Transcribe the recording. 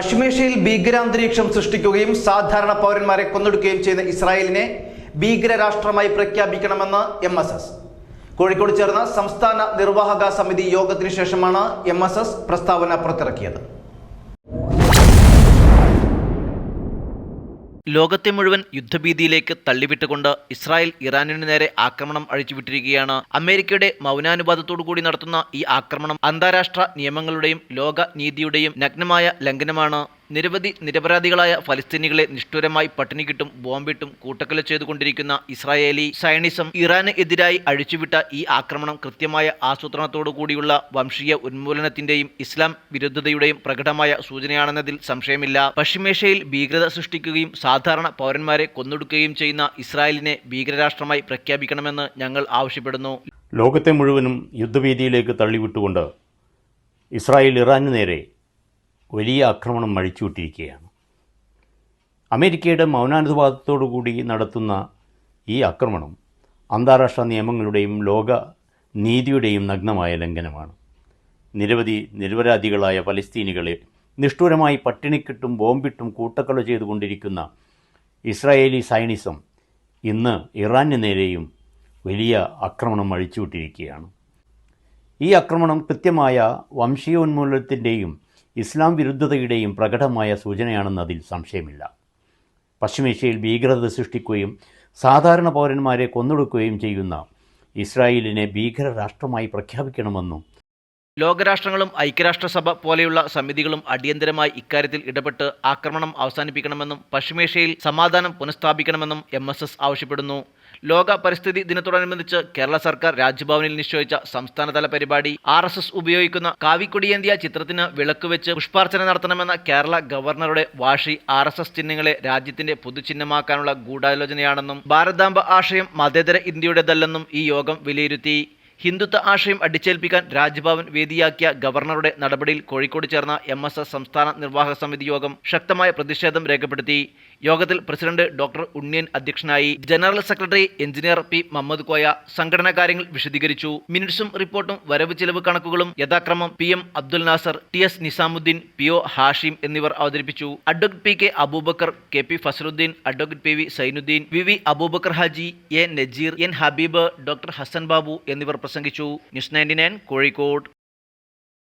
പശ്ചിമേഷ്യയിൽ ഭീകരാന്തരീക്ഷം സൃഷ്ടിക്കുകയും സാധാരണ പൗരന്മാരെ കൊന്നൊടുക്കുകയും ചെയ്യുന്ന ഇസ്രായേലിനെ ഭീകരരാഷ്ട്രമായി പ്രഖ്യാപിക്കണമെന്ന് MSS. കോഴിക്കോട് ചേർന്ന സംസ്ഥാന നിർവാഹക സമിതി യോഗത്തിന് ശേഷമാണ് MSS പ്രസ്താവന പുറത്തിറക്കിയത്. ലോകത്തെ മുഴുവൻ യുദ്ധഭീതിയിലേക്ക് തള്ളിവിട്ടുകൊണ്ട് ഇസ്രായേൽ ഇറാനിനു നേരെ ആക്രമണം അഴിച്ചുവിട്ടിരിക്കുകയാണ്. അമേരിക്കയുടെ മൗനാനുവാദത്തോടുകൂടി നടത്തുന്ന ഈ ആക്രമണം അന്താരാഷ്ട്ര നിയമങ്ങളുടെയും ലോക നീതിയുടെയും നഗ്നമായ ലംഘനമാണ്. നിരവധി നിരപരാധികളായ ഫലസ്തീനികളെ നിഷ്ഠുരമായി പട്ടിണിക്കിട്ടും ബോംബിട്ടും കൂട്ടക്കൊല ചെയ്തുകൊണ്ടിരിക്കുന്ന ഇസ്രായേലി സയണിസം ഇറാന് എതിരായി അഴിച്ചുവിട്ട ഈ ആക്രമണം കൃത്യമായ ആസൂത്രണത്തോടുകൂടിയുള്ള വംശീയ ഉന്മൂലനത്തിന്റെയും ഇസ്ലാം വിരുദ്ധതയുടെയും പ്രകടമായ സൂചനയാണെന്നതിൽ സംശയമില്ല. പശ്ചിമേഷ്യയിൽ ഭീകരത സൃഷ്ടിക്കുകയും സാധാരണ പൗരന്മാരെ കൊന്നൊടുക്കുകയും ചെയ്യുന്ന ഇസ്രായേലിനെ ഭീകരരാഷ്ട്രമായി പ്രഖ്യാപിക്കണമെന്ന് ഞങ്ങൾ ആവശ്യപ്പെടുന്നു. ലോകത്തെ മുഴുവനും യുദ്ധഭീതിയിലേക്ക് തള്ളിവിട്ടുകൊണ്ട് ഇസ്രായേൽ ഇറാനു നേരെ വലിയ ആക്രമണം അഴിച്ചുവിട്ടിരിക്കുകയാണ്. അമേരിക്കയുടെ മൗനാനുവാദത്തോടുകൂടി നടത്തുന്ന ഈ ആക്രമണം അന്താരാഷ്ട്ര നിയമങ്ങളുടെയും ലോക നീതിയുടെയും നഗ്നമായ ലംഘനമാണ്. നിരപരാധികളായ ഫലസ്തീനികളെ നിഷ്ഠൂരമായി പട്ടിണിക്കിട്ടും ബോംബിട്ടും കൂട്ടക്കൊല ചെയ്തുകൊണ്ടിരിക്കുന്ന ഇസ്രായേലി സയണിസം ഇന്ന് ഇറാന് നേരെയും വലിയ ആക്രമണം അഴിച്ചുവിട്ടിരിക്കുകയാണ്. ഈ ആക്രമണം കൃത്യമായ വംശീയോന്മൂലനത്തിൻ്റെയും ഇസ്ലാം വിരുദ്ധതയുടെയും പ്രകടമായ സൂചനയാണെന്നതിൽ സംശയമില്ല. പശ്ചിമേഷ്യയിൽ ഭീകരത സൃഷ്ടിക്കുകയും സാധാരണ പൗരന്മാരെ കൊന്നൊടുക്കുകയും ചെയ്യുന്ന ഇസ്രായേലിനെ ഭീകരരാഷ്ട്രമായി പ്രഖ്യാപിക്കണമെന്നും ലോകരാഷ്ട്രങ്ങളും ഐക്യരാഷ്ട്രസഭ പോലെയുള്ള സമിതികളും അടിയന്തരമായി ഇക്കാര്യത്തിൽ ഇടപെട്ട് ആക്രമണം അവസാനിപ്പിക്കണമെന്നും പശ്ചിമേഷ്യയിൽ സമാധാനം പുനഃസ്ഥാപിക്കണമെന്നും MSS ആവശ്യപ്പെടുന്നു. ലോക പരിസ്ഥിതി ദിനത്തോടനുബന്ധിച്ച് കേരള സർക്കാർ രാജ്ഭവനിൽ നിശ്ചയിച്ച സംസ്ഥാനതല പരിപാടി RSS ഉപയോഗിക്കുന്ന കാവിക്കൊടിയേന്തിയ ചിത്രത്തിന് വിളക്കുവെച്ച് പുഷ്പാർച്ചന നടത്തണമെന്ന കേരള ഗവർണറുടെ വാശി RSS ചിഹ്നങ്ങളെ രാജ്യത്തിന്റെ പൊതുചിഹ്നമാക്കാനുള്ള ഗൂഢാലോചനയാണെന്നും ഭാരതാംബ ആശയം മതേതര ഇന്ത്യയുടേതല്ലെന്നും ഈ യോഗം വിലയിരുത്തി. ഹിന്ദുത്വ ആശയം അടിച്ചേൽപ്പിക്കാൻ രാജ്ഭവൻ വേദിയാക്കിയ ഗവർണറുടെ നടപടിയിൽ കോഴിക്കോട് ചേർന്ന MSS സംസ്ഥാന നിർവാഹക സമിതി യോഗം ശക്തമായ പ്രതിഷേധം രേഖപ്പെടുത്തി. യോഗത്തിൽ പ്രസിഡന്റ് ഡോക്ടർ ഉണ്ണിയൻ അധ്യക്ഷനായി. General secretary engineer P. Muhammad Koya സംഘടനാ കാര്യങ്ങൾ വിശദീകരിച്ചു. മിനിറ്റ്സും റിപ്പോർട്ടും വരവ് ചിലവ് കണക്കുകളും യഥാക്രമം PM Abdul Nasar, TS Nizamuddin, PO Hashim എന്നിവർ അവതരിപ്പിച്ചു. Advocate PK Abubakar, KP Fazaludheen, advocate PV Zainuddin, VV Abubakar Haji, A Najeer, N Habeeb, doctor Hasan Babu എന്നിവർ പ്രസംഗിച്ചു. ന്യൂസ് 99 കോഴിക്കോട്.